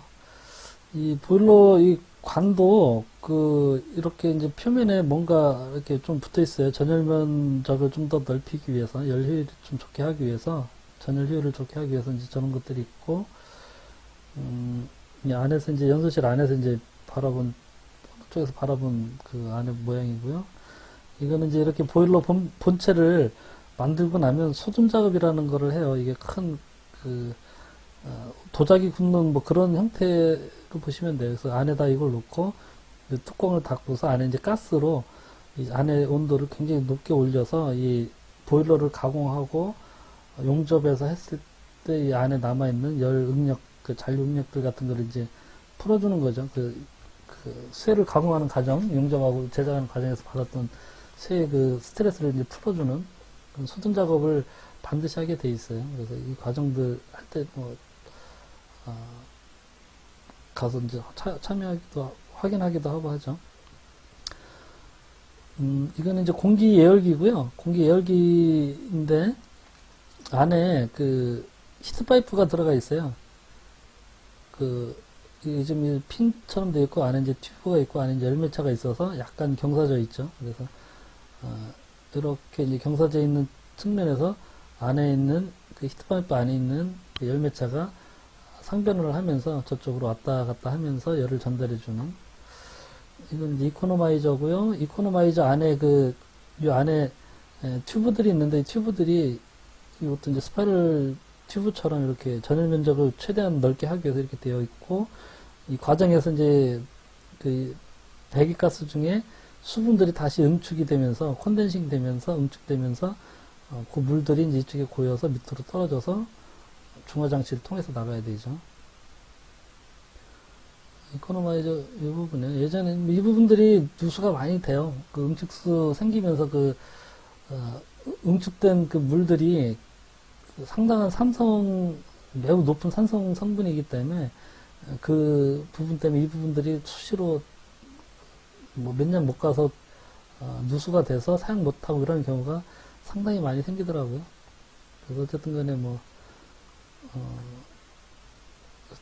이 보일러 이 관도 이렇게 이제 표면에 뭔가 이렇게 좀 붙어 있어요. 전열면적을 좀 더 넓히기 위해서, 열 효율을 좀 좋게 하기 위해서, 전열 효율을 좋게 하기 위해서 이제 저런 것들이 있고, 이 안에서 이제 연소실 안에서 이제 쪽에서 바라본 그 안에 모양이고요. 이거는 이제 이렇게 보일러 본체를 만들고 나면 소준 작업이라는 거를 해요. 이게 큰 도자기 굽는 뭐 그런 형태로 보시면 돼요. 그래서 안에다 이걸 놓고 뚜껑을 닫고서 안에 이제 가스로 이 안에 온도를 굉장히 높게 올려서 이 보일러를 가공하고 용접해서 했을 때 이 안에 남아있는 열 응력, 그 잔류 응력들 같은 거를 이제 풀어주는 거죠. 쇠를 가공하는 과정, 용접하고 제작하는 과정에서 받았던 쇠의 그 스트레스를 이제 풀어주는 그런 소등 작업을 반드시 하게 돼 있어요. 그래서 이 과정들 할 때 가서 이제 확인하기도 하고 하죠. 이거는 이제 공기 예열기고요. 공기 예열기인데 안에 그 히트 파이프가 들어가 있어요. 요즘 핀처럼 되어 있고 안에 이제 튜브가 있고 안에 이제 열매차가 있어서 약간 경사져 있죠. 그래서 이렇게 이제 경사져 있는 측면에서 안에 있는 그 히트파이프 안에 있는 그 열매차가 상변을 하면서 저쪽으로 왔다 갔다 하면서 열을 전달해 주는, 이건 이제 이코노마이저고요. 이코노마이저 안에 이 안에 튜브들이 있는데 이 튜브들이 이것도 이제 스파이럴 튜브처럼 이렇게 전열 면적을 최대한 넓게 하기 위해서 이렇게 되어 있고, 이 과정에서 이제 그 배기가스 중에 수분들이 다시 응축이 되면서 콘덴싱 되면서 응축되면서 그 물들이 이제 이쪽에 고여서 밑으로 떨어져서 중화장치를 통해서 나가야 되죠. 이코노마이저 이 부분에 예전에 이 부분들이 누수가 많이 돼요. 그 응축수 생기면서 응축된 그 물들이 그 상당한 매우 높은 산성 성분이기 때문에 그 부분 때문에 이 부분들이 수시로 뭐 몇 년 못 가서 누수가 돼서 사용 못하고 이런 경우가 상당히 많이 생기더라고요. 그래서 어쨌든 간에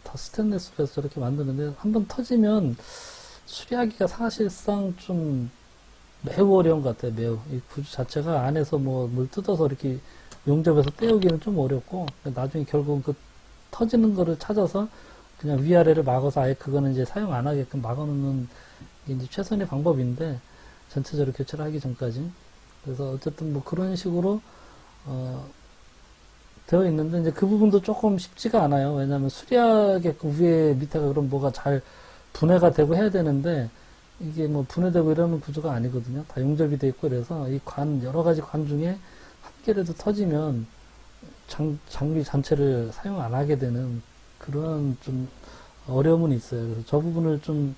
다 스테인리스로 해서 저렇게 만드는데 한번 터지면 수리하기가 사실상 좀 매우 어려운 것 같아요. 매우. 이 구조 자체가 안에서 물 뜯어서 이렇게 용접해서 떼우기는 좀 어렵고 나중에 결국은 그 터지는 거를 찾아서 그냥 위아래를 막아서 아예 그거는 이제 사용 안 하게끔 막아놓는 게 이제 최선의 방법인데 전체적으로 교체를 하기 전까지. 그래서 어쨌든 그런 식으로 되어 있는데 이제 그 부분도 조금 쉽지가 않아요. 왜냐하면 수리하게 그 위에 밑에가 그럼 뭐가 잘 분해가 되고 해야 되는데 이게 분해되고 이러는 구조가 아니거든요. 다 용접이 돼 있고 그래서 이 여러 가지 관 중에 한 개라도 터지면 장비 전체를 사용 안 하게 되는 그런 좀 어려움은 있어요. 그래서 저 부분을 좀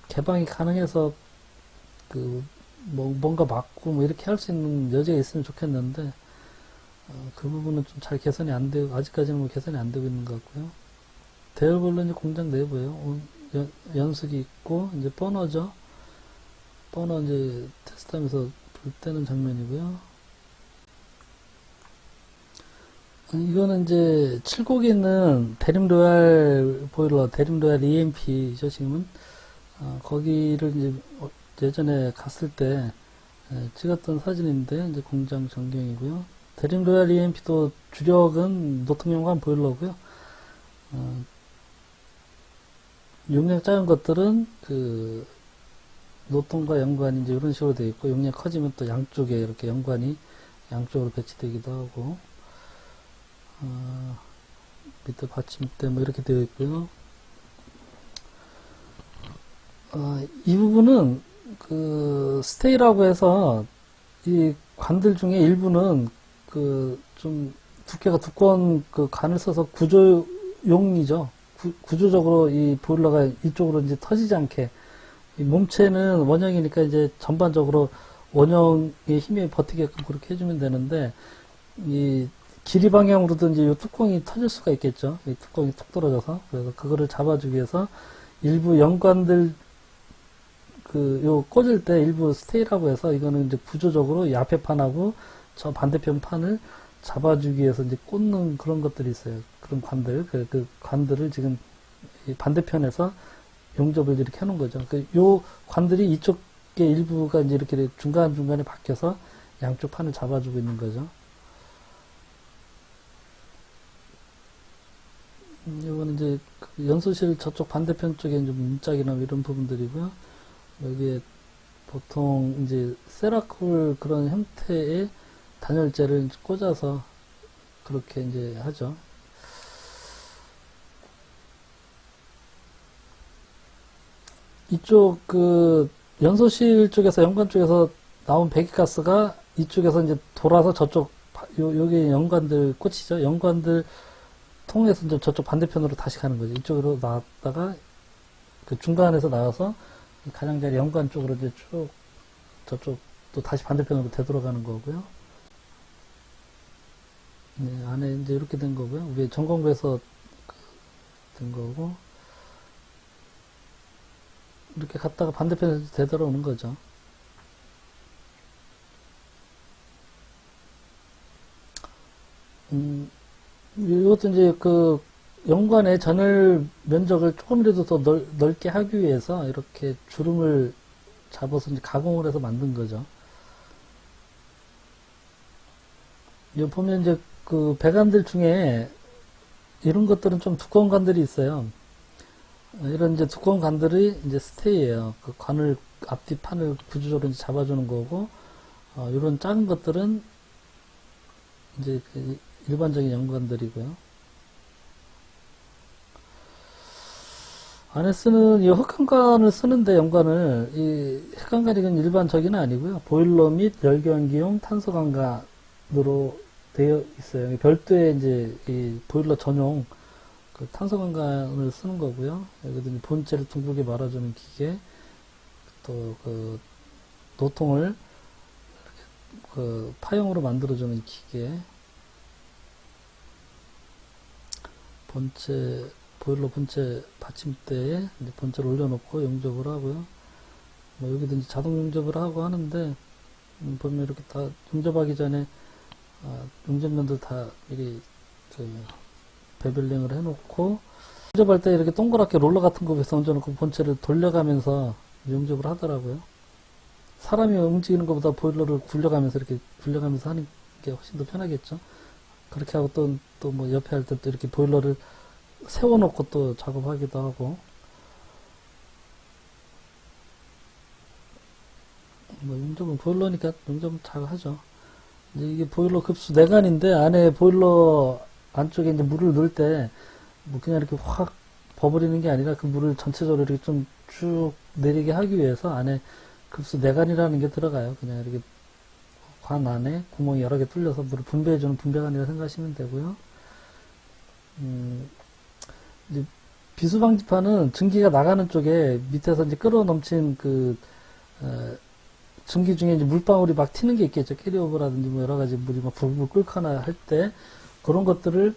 개방이 가능해서 뭔가 막고 이렇게 할 수 있는 여지가 있으면 좋겠는데 그 부분은 좀 잘 개선이 안 되고 아직까지는 개선이 안 되고 있는 것 같고요. 대열별로 이제 공장 내부에요. 연석이 있고 이제 버너죠. 버너 이제 테스트하면서 불 때는 장면이고요. 이거는 이제 7곡에 있는 대림로얄 보일러, 대림로얄 EMP죠, 지금은. 거기를 이제 예전에 갔을 때 찍었던 사진인데, 이제 공장 전경이고요. 대림로얄 EMP도 주력은 노통연관 보일러고요. 용량 작은 것들은 노통과 연관이 이제 이런 식으로 되어 있고, 용량 커지면 또 양쪽에 이렇게 연관이 양쪽으로 배치되기도 하고, 밑에 받침대 이렇게 되어 있고요. 이 부분은 스테이라고 해서 이 관들 중에 일부는 좀 두께가 두꺼운 관을 써서 구조용이죠. 구조적으로 이 보일러가 이쪽으로 이제 터지지 않게 이 몸체는 원형이니까 이제 전반적으로 원형의 힘에 버티게끔 그렇게 해주면 되는데 이 길이 방향으로도 이제 이 뚜껑이 터질 수가 있겠죠. 이 뚜껑이 툭 떨어져서. 그래서 그거를 잡아주기 위해서 일부 연관들, 요 꽂을 때 일부 스테이라고 해서 이거는 이제 구조적으로 이 앞에 판하고 저 반대편 판을 잡아주기 위해서 이제 꽂는 그런 것들이 있어요. 그런 관들. 그 관들을 지금 이 반대편에서 용접을 이렇게 해놓은 거죠. 요 관들이 이쪽에 일부가 이제 이렇게 중간중간에 박혀서 양쪽 판을 잡아주고 있는 거죠. 이거는 이제 연소실 저쪽 반대편 쪽에 이제 문짝이나 이런 부분들이고요. 여기에 보통 이제 세라쿨 그런 형태의 단열재를 꽂아서 그렇게 이제 하죠. 이쪽 연소실 쪽에서 연관 쪽에서 나온 배기가스가 이쪽에서 이제 돌아서 저쪽 여기 연관들 꽂히죠. 연관들 통해서 이제 저쪽 반대편으로 다시 가는 거죠. 이쪽으로 나왔다가 중간에서 나와서 가장자리 연관 쪽으로 이제 쭉 저쪽 또 다시 반대편으로 되돌아가는 거고요. 네, 안에 이제 이렇게 된 거고요. 위에 전공구에서 된 거고 이렇게 갔다가 반대편에서 되돌아오는 거죠. 이것도 이제 연관의 전열 면적을 조금이라도 더 넓게 하기 위해서 이렇게 주름을 잡아서 이제 가공을 해서 만든 거죠. 여기 보면 이제 배관들 중에 이런 것들은 좀 두꺼운 관들이 있어요. 이런 이제 두꺼운 관들이 이제 스테이예요. 관을 앞뒤 판을 구조적으로 이제 잡아주는 거고, 이런 작은 것들은 이제 일반적인 연관들이고요. 안에 쓰는 이 흑한관을 쓰는데 연관을 이 흑한관이 일반적인 아니고요. 보일러 및 열경기용 탄소관관으로 되어 있어요. 별도의 이제 이 보일러 전용 그 탄소광관을 쓰는 거고요. 여기도 이제 본체를 둥글게 말아주는 기계, 또 그 노통을 그 파형으로 만들어주는 기계, 본체, 보일러 본체 받침대에 이제 본체를 올려놓고 용접을 하고요. 뭐 여기도 이제 자동 용접을 하고 하는데, 보면 이렇게 다 용접하기 전에, 용접면들 다 미리 베벨링을 해놓고, 용접할 때 이렇게 동그랗게 롤러 같은 거 위에서 얹어놓고 본체를 돌려가면서 용접을 하더라고요. 사람이 움직이는 것보다 보일러를 굴려가면서 이렇게 굴려가면서 하는 게 훨씬 더 편하겠죠. 그렇게 하고 또 뭐 옆에 할 때 또 이렇게 보일러를 세워놓고 또 작업하기도 하고, 뭐 용접은 보일러니까 용접은 잘 하죠. 이제 이게 보일러 급수 내관인데, 안에 보일러 안쪽에 이제 물을 넣을 때 뭐 그냥 이렇게 확 버무리는 게 아니라 그 물을 전체적으로 이렇게 좀 쭉 내리게 하기 위해서 안에 급수 내관이라는 게 들어가요. 그냥 이렇게 관 안에 구멍이 여러 개 뚫려서 물을 분배해주는 분배관이라 생각하시면 되고요. 이제 비수방지판은 증기가 나가는 쪽에 밑에서 이제 끌어 넘친 증기 중에 이제 물방울이 막 튀는 게 있겠죠. 캐리오버라든지 뭐 여러 가지 물이 막 불불 끓거나 할 때 그런 것들을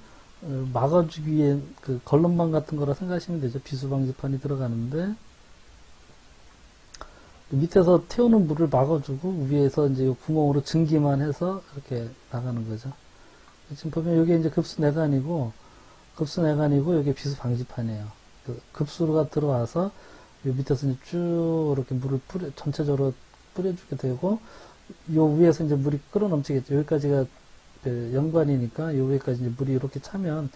막아주기 위해 그 걸럼방 같은 거라 생각하시면 되죠. 비수방지판이 들어가는데, 밑에서 태우는 물을 막아주고 위에서 이제 요 구멍으로 증기만 해서 이렇게 나가는 거죠. 지금 보면 여기 이제 급수 내관이고 여기 비수 방지판이에요. 그 급수가 들어와서 요 밑에서 이제 쭉 이렇게 물을 전체적으로 뿌려주게 되고, 요 위에서 이제 물이 끌어 넘치겠죠. 여기까지가 연관이니까 요 위에까지 이제 물이 이렇게 차면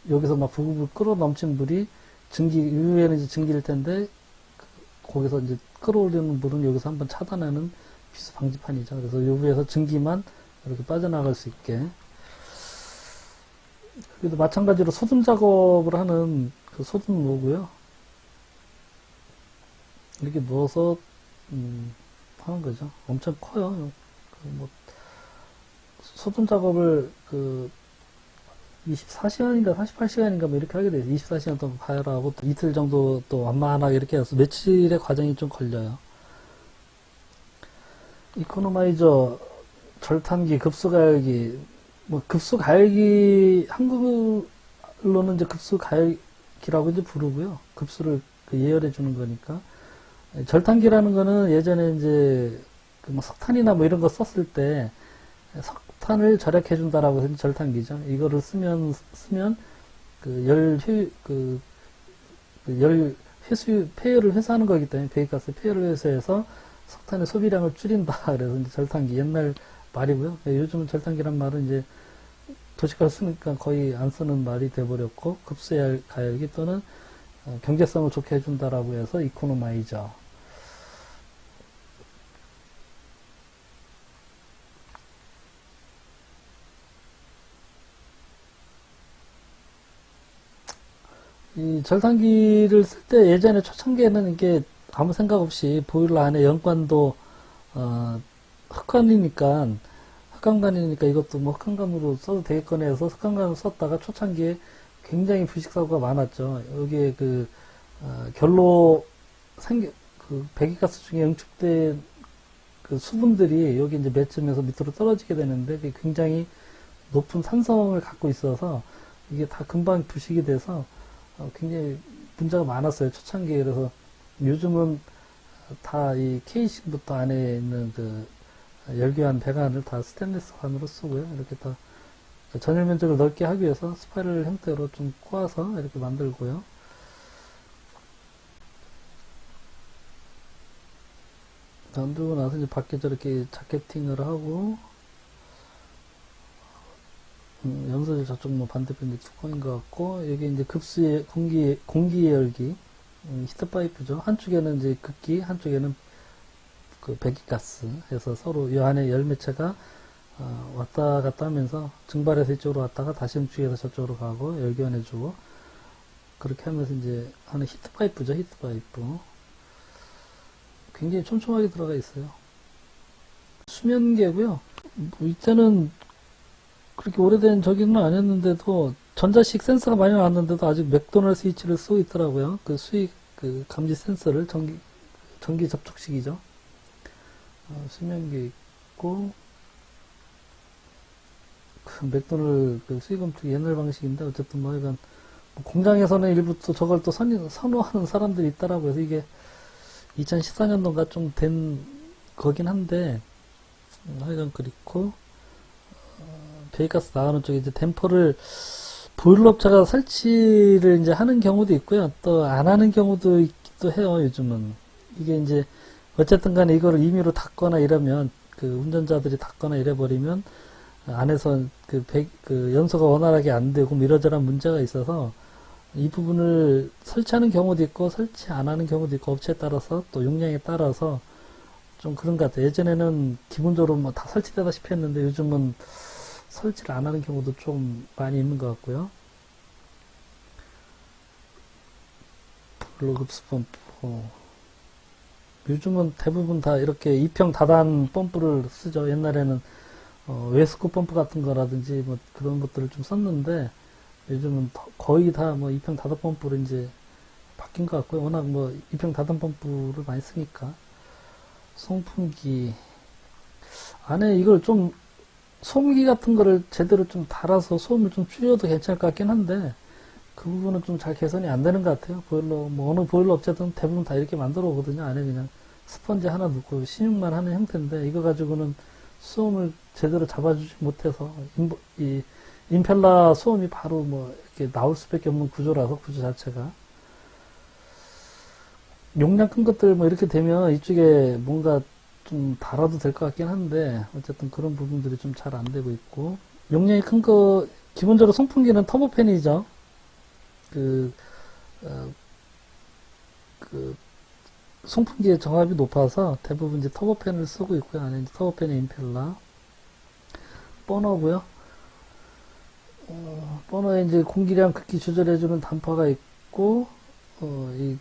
여기서 막 부글부글 끌어 넘친 물이 위에는 이제 증기일 텐데, 거기서 이제 끌어올리는 물은 여기서 한번 차단하는 비수 방지판이죠. 그래서 요 위에서 증기만 이렇게 빠져나갈 수 있게. 그래도 마찬가지로 소등 작업을 하는 그 소등 노고요. 이렇게 누워서 하는 거죠. 엄청 커요. 소등 작업을 24시간인가 48시간인가 뭐 이렇게 하게 돼요. 24시간 동안 가열하고 하고 또 이틀 정도 또 완만하게 이렇게 해서 며칠의 과정이 좀 걸려요. 이코노마이저, 절탄기, 급수가열기, 뭐 급수가열기, 한글로는 이제 급수가열기라고 이제 부르고요. 급수를 예열해 주는 거니까. 절탄기라는 거는 예전에 이제 뭐 석탄이나 뭐 이런 거 썼을 때 석탄을 절약해 준다라고 해서 절탄기죠. 이거를 쓰면 폐열을 회수하는 거기 때문에 배기가스 폐열을 회수해서 석탄의 소비량을 줄인다. 그래서 이제 절탄기 옛날 말이고요. 요즘은 절탄기란 말은 이제 도시가스 쓰니까 거의 안 쓰는 말이 돼버렸고, 급수가열기 또는 경제성을 좋게 해준다라고 해서 이코노마이저. 이 절단기를 쓸 때 예전에 초창기에는 이게 아무 생각 없이 보일러 안에 연관도 흑광관이니까 이것도 뭐 흑광관으로 써도 되겠거니 해서 흑광관으로 썼다가 초창기에 굉장히 부식사고가 많았죠. 여기에 결로 배기가스 중에 응축된 그 수분들이 여기 이제 맺으면서 밑으로 떨어지게 되는데, 그게 굉장히 높은 산성을 갖고 있어서 이게 다 금방 부식이 돼서 굉장히 문제가 많았어요, 초창기에. 그래서 요즘은 다 이 케이싱부터 안에 있는 열교환 배관을 다 스테인리스 관으로 쓰고요. 이렇게 다 전열 면적을 넓게 하기 위해서 스파이럴 형태로 좀 꼬아서 이렇게 만들고요. 만들고 나서 이제 밖에 저렇게 자켓팅을 하고, 염소질 저쪽 뭐 반대편 이제 뚜껑인 것 같고, 여기 이제 급수의 공기 열기, 히트파이프죠. 한쪽에는 이제 극기, 한쪽에는 배기가스 해서 서로 이 안에 열매체가 왔다 갔다 하면서 증발해서 이쪽으로 왔다가 다시 응축해서 저쪽으로 가고 열기환해주고, 그렇게 하면서 이제 하는 히트파이프죠. 히트파이프. 굉장히 촘촘하게 들어가 있어요. 수면계고요. 뭐 이때는 그렇게 오래된 저기는 아니었는데도 전자식 센서가 많이 나왔는데도 아직 맥도날드 스위치를 쓰고 있더라고요. 그 수익, 그 감지 센서를 전기 접촉식이죠. 수명기 있고, 그 맥도날드 그 수익 검축이 옛날 방식인데, 어쨌든 뭐, 이건, 공장에서는 일부 또 저걸 또 선호하는 사람들이 있더라고요. 그래서 이게 2014년도인가 좀 된 거긴 한데, 하여간 그렇고, 배기가스 나가는 쪽에 이제 댐퍼를 보일러 업체가 설치를 이제 하는 경우도 있고요. 또 안 하는 경우도 있기도 해요, 요즘은. 이게 이제, 어쨌든 간에 이거를 임의로 닫거나 이러면, 그 운전자들이 닫거나 이래버리면, 안에서 그 연소가 원활하게 안 되고 뭐 이러저런 문제가 있어서, 이 부분을 설치하는 경우도 있고, 설치 안 하는 경우도 있고, 업체에 따라서 또 용량에 따라서 좀 그런 것 같아요. 예전에는 기본적으로 뭐 다 설치되다시피 했는데, 요즘은 설치를 안 하는 경우도 좀 많이 있는 것 같고요. 블로급스 펌프. 요즘은 대부분 다 이렇게 2평 다단 펌프를 쓰죠. 옛날에는 웨스코 펌프 같은 거라든지 뭐 그런 것들을 좀 썼는데, 요즘은 거의 다 뭐 2평 다단 펌프로 이제 바뀐 것 같고요. 워낙 뭐 2평 다단 펌프를 많이 쓰니까. 송풍기. 안에 이걸 좀 소음기 같은 거를 제대로 좀 달아서 소음을 좀 줄여도 괜찮을 것 같긴 한데, 그 부분은 좀 잘 개선이 안 되는 것 같아요. 보일러, 뭐 어느 보일러 업체든 대부분 다 이렇게 만들어 오거든요. 안에 그냥 스펀지 하나 넣고 신육만 하는 형태인데, 이거 가지고는 소음을 제대로 잡아주지 못해서, 이 임펠러 소음이 바로 뭐 이렇게 나올 수밖에 없는 구조라서, 구조 자체가. 용량 큰 것들 뭐 이렇게 되면 이쪽에 뭔가 좀 달아도 될 것 같긴 한데, 어쨌든 그런 부분들이 좀 잘 안 되고 있고, 용량이 큰 거, 기본적으로 송풍기는 터보팬이죠. 그, 어, 그, 송풍기의 정압이 높아서 대부분 이제 터보팬을 쓰고 있고요. 안에 이제 터보팬의 임펠러. 버너고요. 버너에 이제 공기량 극히 조절해주는 단파가 있고, 이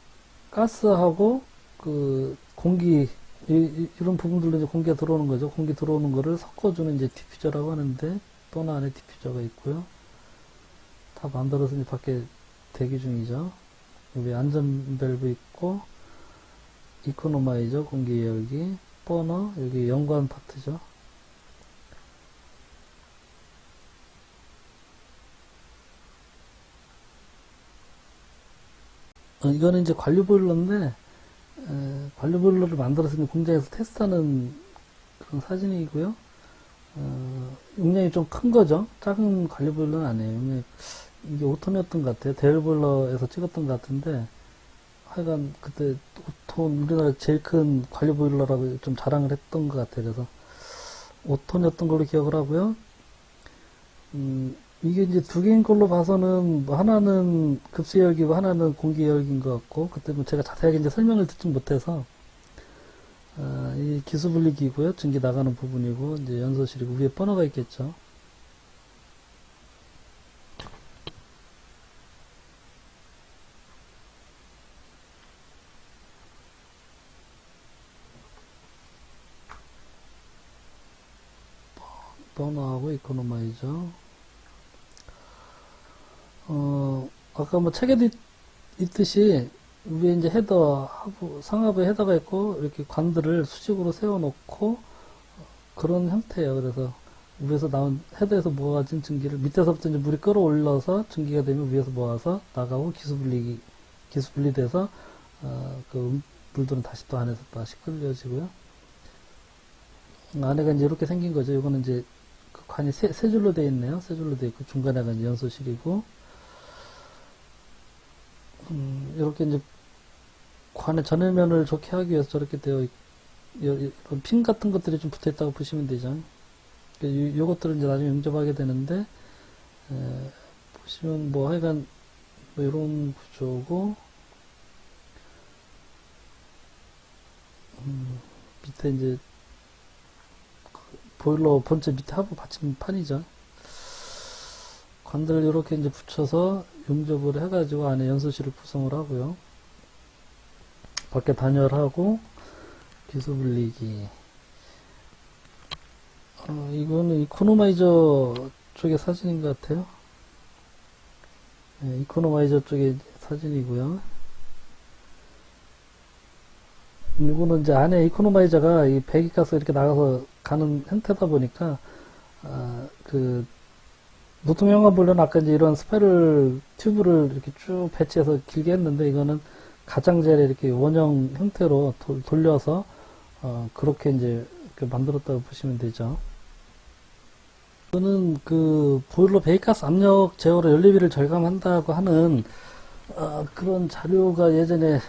가스하고 그 공기, 이런 부분들로 이제 공기가 들어오는 거죠. 공기 들어오는 거를 섞어주는 이제 디퓨저라고 하는데, 버너 안에 디퓨저가 있고요. 다 만들어서 이제 밖에 대기 중이죠. 여기 안전 밸브 있고, 이코노마이저 공기 열기, 버너, 여기 연관 파트죠. 이거는 이제 관류 보일러인데, 관류 보일러를 만들어서 이제 공장에서 테스트하는 그런 사진이고요. 용량이 좀 큰 거죠. 작은 관류 보일러는 아니에요. 이게 5톤이었던 것 같아요. 대열 보일러에서 찍었던 것 같은데, 하여간 그때 5톤, 우리나라 제일 큰 관류 보일러라고 좀 자랑을 했던 것 같아요. 그래서 5톤이었던 걸로 기억을 하고요. 이게 이제 두 개인 걸로 봐서는 뭐 하나는 급수 열기고 하나는 공기 열기인 것 같고, 그때 뭐 제가 자세하게 이제 설명을 듣지 못해서, 이 기수 분리기고요. 전기 나가는 부분이고, 이제 연소실이고, 위에 버너가 있겠죠. 버너하고 이코노마이저. 아까 뭐 책에도 있듯이, 위에 이제 헤더하고, 상하부에 헤더가 있고, 이렇게 관들을 수직으로 세워놓고, 그런 형태예요. 그래서, 위에서 나온, 헤더에서 모아진 전기를 밑에서부터 이제 물이 끌어올려서 전기가 되면 위에서 모아서 나가고 기수 분리돼서, 그 물들은 다시 또 안에서 다시 끌려지고요. 안에가 이제 이렇게 생긴 거죠. 이거는 이제 그 관이 세 줄로 되어 있네요. 세 줄로 되어 있고, 중간에가 이제 연소실이고, 이렇게 이제 관의 전해면을 좋게 하기 위해서 저렇게 되어 이런 핀 같은 것들이 좀 붙어 있다고 보시면 되죠. 요것들은 이제 나중에 용접하게 되는데, 보시면 뭐 하여간 뭐 이런 구조고, 밑에 이제 보일러 본체 밑에 하부 받침판이죠. 관들을 이렇게 이제 붙여서 용접을 해가지고 안에 연소실을 구성을 하고요. 밖에 단열하고 기수 분리기. 이거는 이코노마이저 쪽의 사진인 것 같아요. 이코노마이저 쪽에 사진이고요. 이거는 이제 안에 이코노마이저가 이 배기가스 이렇게 나가서 가는 형태다 보니까, 그, 보통 현관보려는 아까 이제 이런 스파이럴 튜브를 이렇게 쭉 배치해서 길게 했는데, 이거는 가장자리에 이렇게 원형 형태로 돌려서, 그렇게 이제 이렇게 만들었다고 보시면 되죠. 이거는 그 보일러 배기가스 압력 제어로 연료비를 절감한다고 하는, 그런 자료가 예전에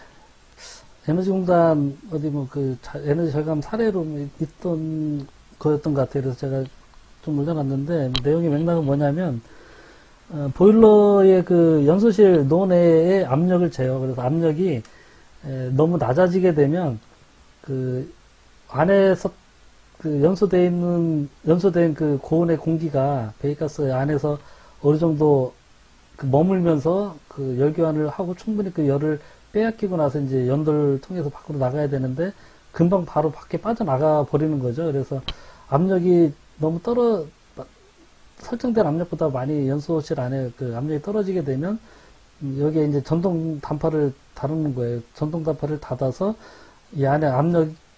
에너지공단 어디 뭐 그 에너지 절감 사례로 있던 거였던 것 같아요. 그래서 제가 좀 올려놨는데 내용의 맥락은 뭐냐면 보일러의 그 연소실 노내의 압력을 재요. 그래서 압력이 너무 낮아지게 되면 그 안에서 그 연소된 그 고온의 공기가 배기가스 안에서 어느 정도 그 머물면서 그 열교환을 하고 충분히 그 열을 빼앗기고 나서 이제 연도를 통해서 밖으로 나가야 되는데 금방 바로 밖에 빠져나가 버리는 거죠. 그래서 압력이 너무 설정된 압력보다 많이 연소실 안에 그 압력이 떨어지게 되면 여기에 이제 전동 단파를 다루는 거예요. 전동 단파를 닫아서 이 안에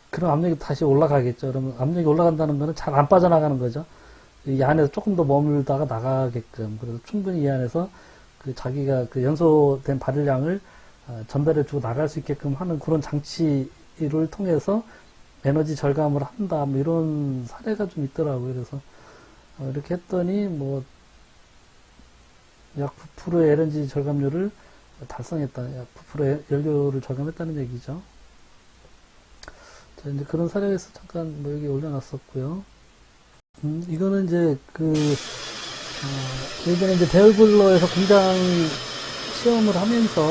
그런 압력이 다시 올라가겠죠. 그러면 압력이 올라간다는 거는 잘 안 빠져나가는 거죠. 이 안에서 조금 더 머물다가 나가게끔. 그래서 충분히 이 안에서 그 자기가 그 연소된 발열량을 전달해주고 나갈 수 있게끔 하는 그런 장치를 통해서 에너지 절감을 한다, 뭐 이런 사례가 좀 있더라고요. 그래서 이렇게 했더니 뭐 약 9%의 LNG 절감률을 달성했다, 약 9%의 연료를 절감했다는 얘기죠. 자, 이제 그런 사례가 있어 잠깐 뭐 여기 올려놨었고요. 이거는 이제 예전에 이제 대열보일러에서 공장 시험을 하면서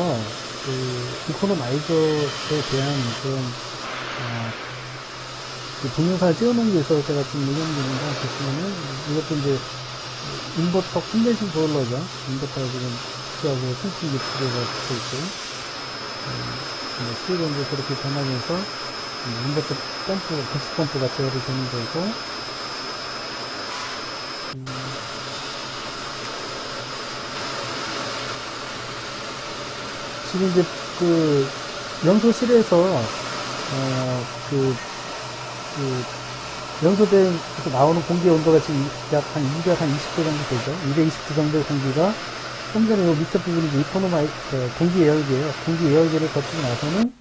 그 이코노마이저에 대한 그런 그 동영상을 찍어놓은 게 있어서 제가 좀 의견드리는데 보시면은 이것도 이제 인버터 컨덴싱 보일러죠. 인버터가 지금 수하고 승풍기 두 개가 붙어 있고 수위온도 그렇게 변하면서 인버터 급수 펌프가 제어를 되는 거고 지금 이제 그 연소실에서 연소돼서 나오는 공기의 온도가 지금 약 한 220도 정도 되죠. 220도 정도의 공기가 좀 전에 요 밑에 부분이 공기 예열기예요. 공기 예열기를 거치고 나서는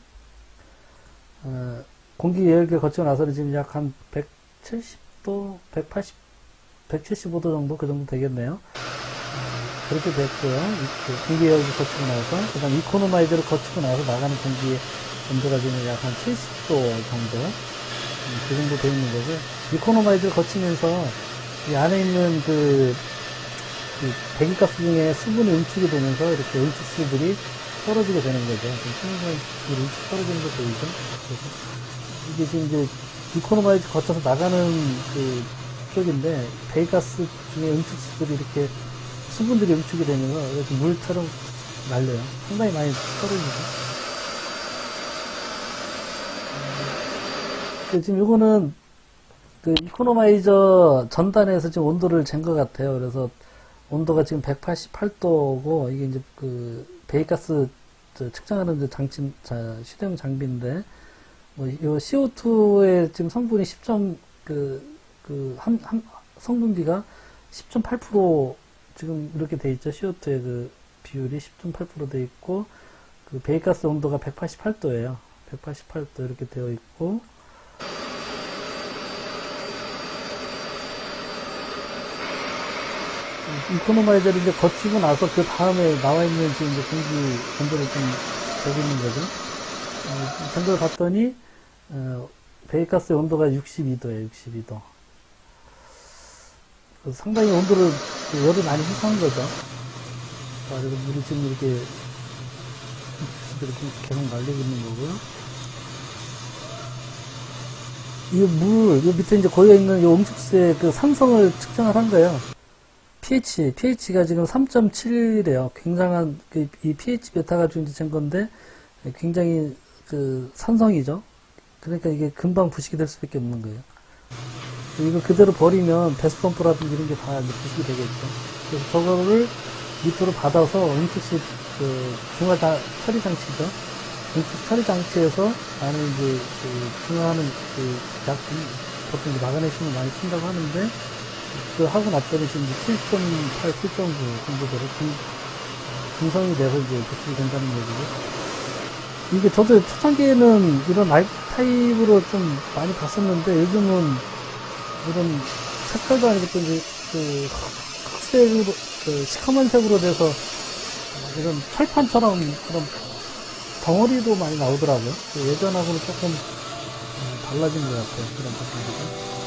공기 예열기를 거치고 나서는 지금 약 한 170도, 175도 정도 그 정도 되겠네요. 그렇게 됐고요. 공기 예열기 거치고 나서 그다음 이코노마이저를 거치고 나서 나가는 공기의 온도가 지금 약 한 70도 정도 그 정도 되어 있는 거고요. 이코노마이저를 거치면서 이 안에 있는 그 배기가스 중에 수분이 응축이 되면서 이렇게 응축수들이 떨어지게 되는 거죠. 지금 응축 떨어지는 거 보이죠? 그래서 이게 지금 이제 이코노마이저 거쳐서 나가는 그 쪽인데 배기가스 중에 응축수들이 이렇게 수분들이 응축이 되면서 이렇게 물처럼 날려요. 상당히 많이 떨어지죠. 지금 이거는 그 이코노마이저 전단에서 지금 온도를 잰 것 같아요. 그래서 온도가 지금 188도고 이게 이제 그 배기가스 측정하는 휴대용 장비인데 뭐 이 CO2의 지금 성분이 성분비가 10.8% 지금 이렇게 돼 있죠. CO2의 그 비율이 10.8% 돼 있고 그 배기가스 온도가 188도예요. 188도 이렇게 되어 있고 이코노마이저를 이제 거치고 나서 그 다음에 나와 있는 지금 이제 공기 온도를 좀 재고 있는 거죠. 정도를 봤더니 배기가스의 온도가 62도예요. 62도. 상당히 열을 많이 희소한 거죠. 그래서 물이 지금 이렇게 계속 날리고 있는 거고요. 이 밑에 이제 고여있는 이 응축수의 그 산성을 측정을 한 거예요. pH가 지금 3.7이래요. 굉장한, 이 pH 베타가 지금 잰 건데, 굉장히 그 산성이죠. 그러니까 이게 금방 부식이 될 수밖에 없는 거예요. 이거 그대로 버리면 배수펌프라든지 이런 게 다 부식이 되겠죠. 그래서 저거를 밑으로 받아서 응축시 중화 처리 장치죠. 응축 처리 장치에서 안에 이제 중화하는 약 보통 이제 마그네슘을 많이 쓴다고 하는데 그 하고 났더니 지금 7.8, 7.9 정도대로 중성이 돼서 이제 배출이 된다는 얘기고. 이게 저도 초창기에는 이런 알코올 타입으로 좀 많이 봤었는데 요즘은 이런 색깔도 아니고 또 이제 흑색으로 시커먼 색으로 돼서 이런 철판처럼 그런 덩어리도 많이 나오더라고요. 예전하고는 조금 달라진 것 같아요. 그런 부분들이.